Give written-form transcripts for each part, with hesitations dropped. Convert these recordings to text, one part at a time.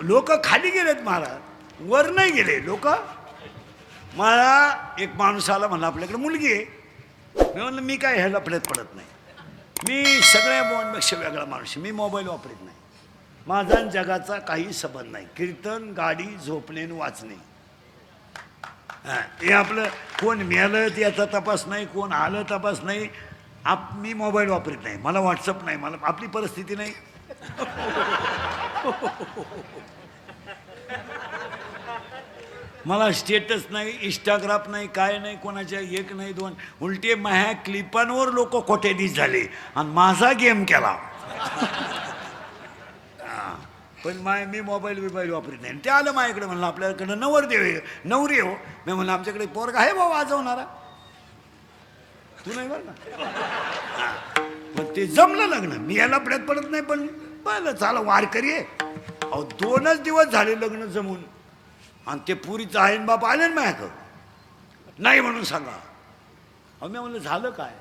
लोक खाली गेलेत महाराज, वर नाही गेले लोक. मला एक माणूस आला म्हणला आपल्याकडे मुलगी आहे. मी म्हणलं मी काय ह्याला पडत नाही, मी सगळ्या मोबाईलपेक्षा वेगळा माणूस, मी मोबाईल वापरत नाही. माझा जगाचा काही संबंध नाही. कीर्तन, गाडी, झोपणे, वाचणे, हे आपलं. कोण मेलं त्याचा तपास नाही, कोण आलं तपास नाही. मी मोबाईल वापरत नाही, मला व्हॉट्सअप नाही, मला आपली परिस्थिती नाही. मला स्टेटस नाही, इंस्टाग्राम नाही, काय नाही, कोणाच्या एक नाही दोन. उलटे माझ्या क्लिपांवर लोक कोट्याधीश झाले आणि माझा गेम केला. पण मी मोबाईल वापरत नाही. ते आलं माझ्याकडे, म्हणलं आपल्याकडं नवरी हो. मी म्हणलं आमच्याकडे पोरगा आहे भाऊ वाजवणारा, तू नाही बरं का. पण ते जमलं लग्न, मी याला पडत नाही. पण बरं चाला वारकरी आहे. अहो 2च दिवस झाले लग्न जमून, आणि ते पुरीचं आहे बाप आले ना माझ्याकडं, नाही म्हणून सांगा. अहो मी म्हणलं झालं काय,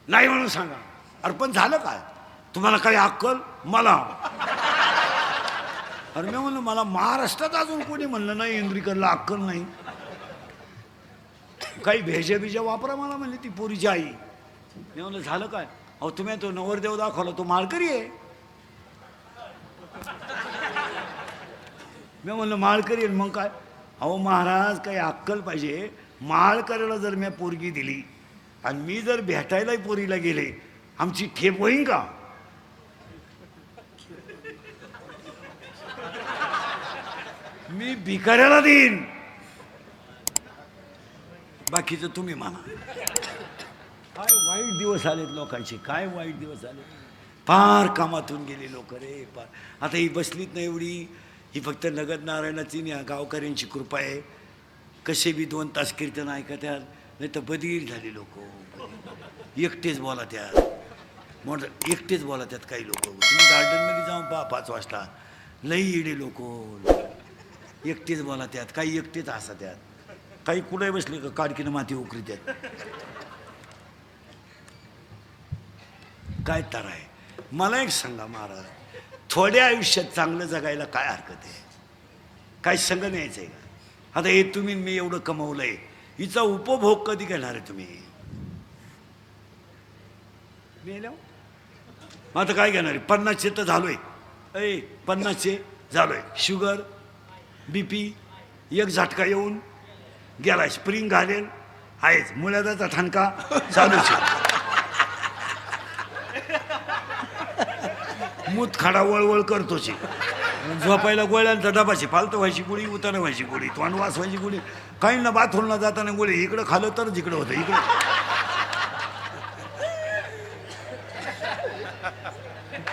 नाही म्हणून सांगा. अरे पण झालं काय, तुम्हाला काही अक्कल मला. अरे मी म्हणलं मला महाराष्ट्रात अजून कोणी म्हणलं नाही इंद्रिकरला अक्कल नाही. काही भेजा वापरा मला म्हणले ती पोरीची आई. मी म्हणलं झालं काय. अहो तुम्ही तो नवरदेव दाखवला, तो माळकरी आहे. मी म्हणलं माळकरी आहे मग काय. अहो महाराज काही अक्कल पाहिजे. माळकरीला जर मी पोरगी दिली आणि मी जर भेटायलाही पोरीला गेले, आमची ठेप होईन का. मी भिकाऱ्याला देईन, बाकीचं तुम्ही माना. काय वाईट दिवस आलेत लोकांचे, काय वाईट दिवस आले. फार कामातून गेले लोक रे फार. आता ही बसलीत नाही एवढी, ही फक्त नगद नारायणाची गावकऱ्यांची कृपा आहे. कसे बी 2 तास कीर्तन ऐकत आहेत, नाही तर बधीर झाले लोक. एकटेच बोला त्यात, मोठं एकटेच बोला त्यात. काही लोक तुम्ही गार्डनमध्ये जाऊन पहा 5 वाजता, लई येडे लोक एकटेच बोला त्यात. काही एकटेच हसा त्यात, काही कुठे बसले का काडकीनं माती उकरी त्यात. काय तर आहे. मला एक सांगा महाराज, थोड्या आयुष्यात चांगलं जगायला काय हरकत आहे. काय संग न्यायचं आहे का. आता हे तुम्ही मी एवढं कमवलंय, हिचा उपभोग कधी घेणार आहे तुम्ही. मग आता काय घेणार आहे. 50चे तर झालोय, 50चे झालोय. शुगर BP एक झटका येऊन गेला. स्प्रिंग घालेल आहेच, मुळ्याचा ठणका चालूच. मूत खाडा वळवळ करतोच. झोपायला गोळ्यांचा डबाची, फालतू व्हायची गोळी, उताना व्हायची गोळी, तोंड वास व्हायची गोळी. काहींना बाथरूमला जाताना गोळी इकडं खाल्लं तर जिकडं होतं इकडं.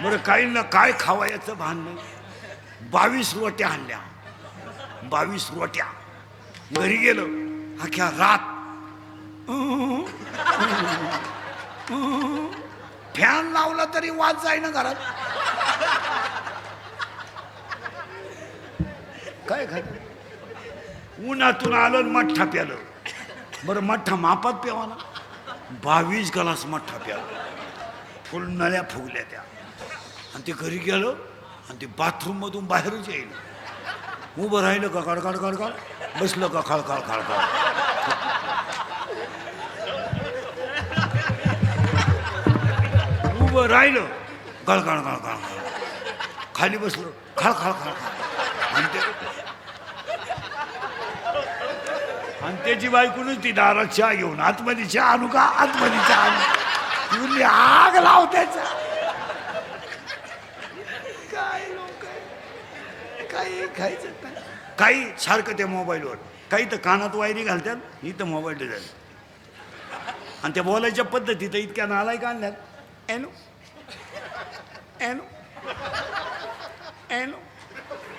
बरं काहींना काय खावायचं भान नाही. 22 रोट्या आणल्या, 22 रोट्या. घरी गेलो, अख्ख्या रात फॅन लावला तरी वाज जाईना घरात. काय खाय. उन्हातून आलं मठ्ठा प्यालं. बरं मठ्ठा मापात प्यावा ना. 22 ग्लास मठ्ठा प्यालं, फुल नळ्या फुगल्या त्या. आणि ते घरी गेलो आणि ते बाथरूम मधून बाहेरच येईल. उभं राहिलं का काढ, बसलं का खळखळ. उभं राहिलं गळगळ, खाली बसलो खळखळ. आणि त्याची बायकोनच ती दारात चहा घेऊन, आतमध्ये चहा आणू का, आतमध्ये चहा आणू, आग लाव त्याचा. काय लोक काही खायचं काही सारखं त्या मोबाईलवर. काही तर कानात वायरी घालतात, इथं मोबाईल झालं. आणि त्या बोलायच्या पद्धती तर इतक्या नालायक आणल्यात. एनो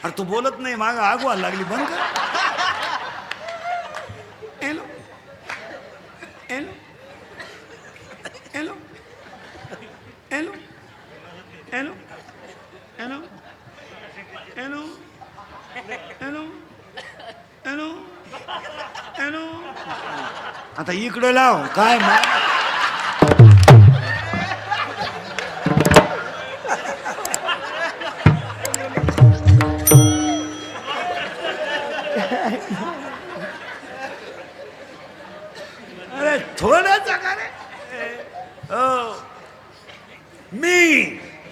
अरे तू बोलत नाही, माग आग व्हायला लागली, बंद कर. एनो आता इकडं लाव काय.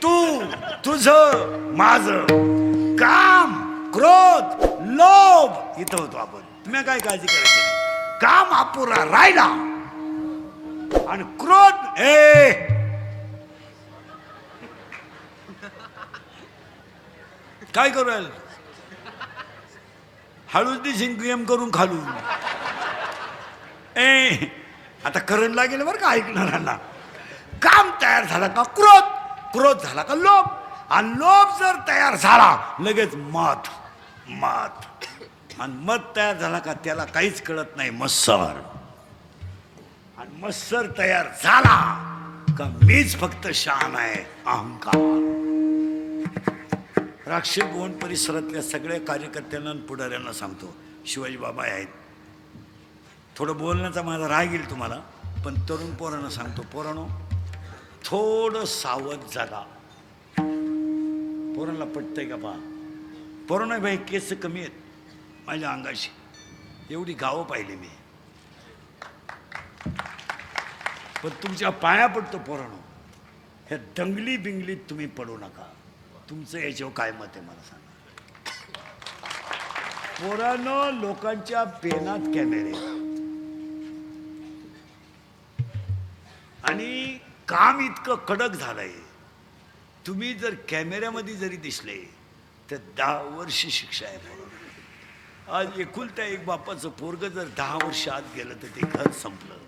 तू तुझं माझं काम क्रोध लोभ इथं होतो आपण. तुम्ही काय काळजी करायची नाही. काम अपुरा राहिला आणि क्रोध काय करू राहिलं? हळूच दिसेन गेम करून खालून. आता करंट लागेल बरं का ऐकणाऱ्यांना. काम तयार झालं का क्रोध, क्रोध झाला का लोभ, आणि लोभ जर तयार झाला लगेच मत, मत, आणि मत तयार झाला का त्याला काहीच कळत नाही मत्सर, आणि मत्सर तयार झाला का मीच फक्त शहाणा आहे अहंकार. राक्षस भवन परिसरातल्या सगळ्या कार्यकर्त्यांना आणि पुढाऱ्यांना सांगतो, शिवाजी बाबा आहेत. थोडं बोलण्याचा माझा राग येईल तुम्हाला, पण तरुण पोरांना सांगतो, पोरांनो थोडं सावध जागा. पोरांना पटतंय का पहा. पोरांना भाई केस कमी आहेत माझ्या अंगाशी, एवढी गावं पाहिली मी, पण तुमच्या पाया पडतो पोरांनो, ह्या दंगली बिंगलीत तुम्ही पडू नका. तुमचं याच्यावर काय मत आहे मला सांगा. पोरांनो लोकांच्या पेनात कॅमेरे आणि काम इतकं कडक झालंय, तुम्ही जर कॅमेऱ्यामध्ये जरी दिसले तर 10 वर्ष शिक्षा आहे पोरांनो. आज एकुलता एक बापाचं पोरग जर 10 वर्ष आत गेलं तर ते घर संपलं.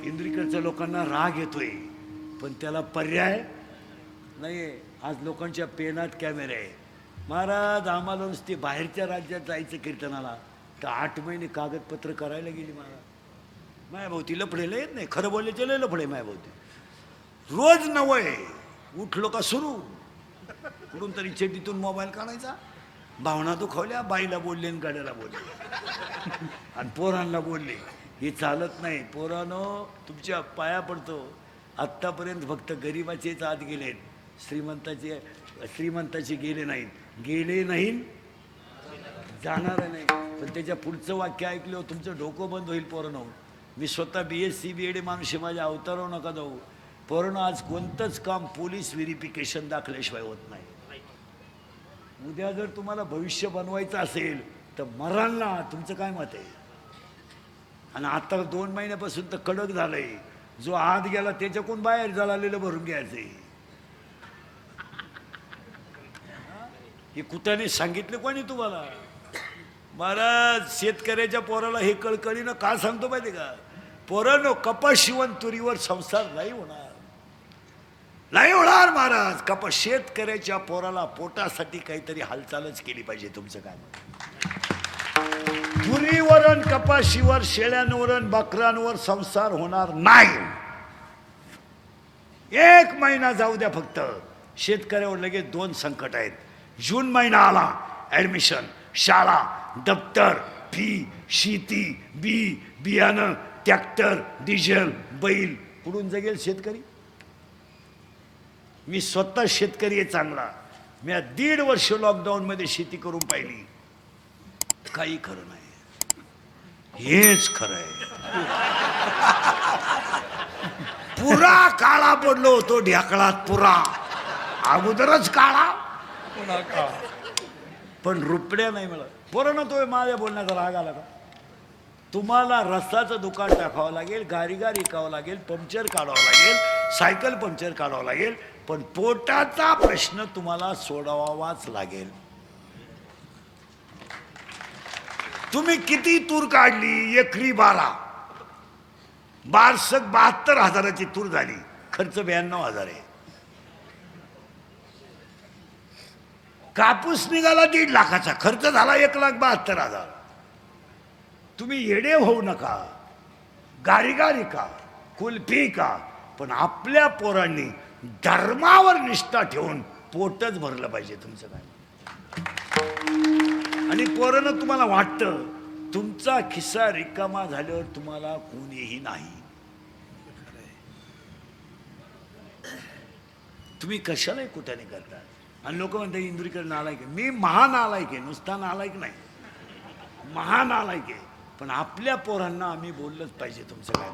इंद्रिकडच्या लोकांना राग येतोय, पण त्याला पर्याय नाही. आज लोकांच्या पेनात कॅमेरे आहे. महाराज आम्हाला नुसते बाहेरच्या राज्यात जायचं कीर्तनाला तर 8 महिने कागदपत्र करायला गेली महाराज. मायाभोवती लफडेला येत नाही, खरं बोलल्याचे लय लफडे मायाभोवती. रोज नवय उठलो का सुरू, कुठून तरी चेटीतून मोबाईल काढायचा, भावना दुखावल्या, बाईला बोलले आणि गाड्याला बोलले आणि पोरांना बोलले. हे चालत नाही. पोरांनो तुमच्या पाया पडतो, आत्तापर्यंत फक्त गरिबाचेच आत गेलेत, श्रीमंताचे गेले नाहीत, गेले नाहीत जाणार नाही. पण त्याच्या पुढचं वाक्य ऐकलं तुमचं डोकं बंद होईल पोरांनो. मी स्वतः BSc BEd माणूस, माझ्या अवतारावर नका जाऊ पोरांनो. आज कोणतंच काम पोलीस व्हेरिफिकेशन दाखल्याशिवाय होत नाही. उद्या जर तुम्हाला भविष्य बनवायचं असेल तर मरांना तुमचं काय मत आहे. आणि आता 2 महिन्यापासून तर कडक झालंय, जो आत गेला त्याच्याकडून बाहेर झालेलं भरून घ्यायचंय. हे कुत्याने सांगितलं कोणी तुम्हाला? महाराज शेतकऱ्याच्या पोराला हे कळकळीनं का सांगतो माहिती का? पोरांनो कपास शिवण तुरीवर संसार नाही होणार, नाही होणार महाराज. कपास शेतकऱ्याच्या पोराला पोटासाठी काहीतरी हालचालच केली पाहिजे. तुमचं काय? तुरीवरण कपाशीवर शेळ्यांवरण बकरांवर संसार होणार नाही. 1 महिना जाऊ द्या फक्त. शेतकऱ्यावर लगेच 2 संकट आहेत. जून महिना आला, ॲडमिशन, शाळा, दप्तर, फी, शेती, बियाणं, ट्रॅक्टर, डिझेल, बैल. कुठून जगेल शेतकरी? मी स्वतः शेतकरी आहे चांगला. मी 1.5 वर्ष लॉकडाऊनमध्ये शेती करून पाहिली. काही खरं नाही, हेच खरं आहे. पुरा काळा पडलो होतो ढेकळात, पुरा अगोदरच काळा, पण रुपड्या नाही मिळत. पोरांनो तो माझ्या बोलण्याचा राग आला का? तुम्हाला रस्त्याचं दुकान टाकावं लागेल, गाडी विकावं लागेल, पंक्चर काढावं लागेल, सायकल पंक्चर काढावं लागेल, पण पोटाचा प्रश्न तुम्हाला सोडवावाच लागेल. तुम्ही किती तूर काढली? एकरी 12 बारसक 72,000ची तूर झाली, खर्च 92,000 आहे. कापूस निघाला 1.5 लाखाचा, खर्च झाला 1,72,000. तुम्ही येडे होऊ नका. गारी का कुल्फी का, पण आपल्या पोरांनी धर्मावर निष्ठा ठेवून पोटच भरलं पाहिजे. तुमचं काय? आणि पोरांना तुम्हाला वाटतं तुमचा खिस्सा रिकामा झाल्यावर तुम्हाला कोणीही नाही. तुम्ही कशाला कुठे करता? आणि लोक म्हणतात इंदुरीकर नालायक आहे. मी महानालायक आहे, नुसता नालायक नाही, महानालायक आहे. पण आपल्या पोरांना आम्ही बोललंच पाहिजे. तुमचं काय?